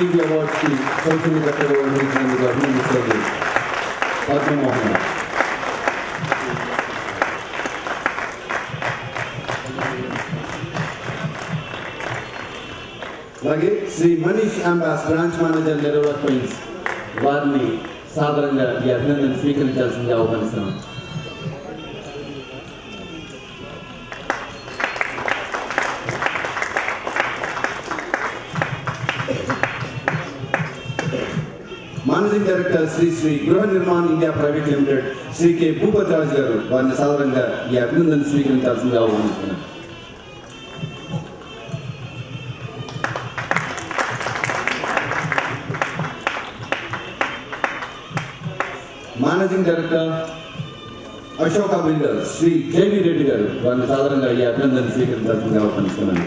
Prestige అవార్డ్స్కి సౌజన్యకర్తగా వహించినందుకు అభినందిస్తోంది పద్మమోహన్. అలాగే శ్రీ మనీష్ అంబాస్ బ్రాంచ్ మేనేజర్ నెరూరా క్వీన్స్ వారిని సాధారణంగా ఈ అభినందన స్వీకరించాల్సిందిగా ఆహ్వానిస్తున్నాం. Managing director Shri Griha Nirman India Private Limited Shri K Bhupathiraju garu వారిని సాధారణంగా ఈ అభినందన స్వీకరించాల్సిందిగా ఆహ్వానిస్తున్నాం. Managing director Ashoka builder Shri JV Reddy garu వారిని సాధారణంగా ఈ అభినందన స్వీకరించాల్సిందిగా ఆహ్వానిస్తున్నాను.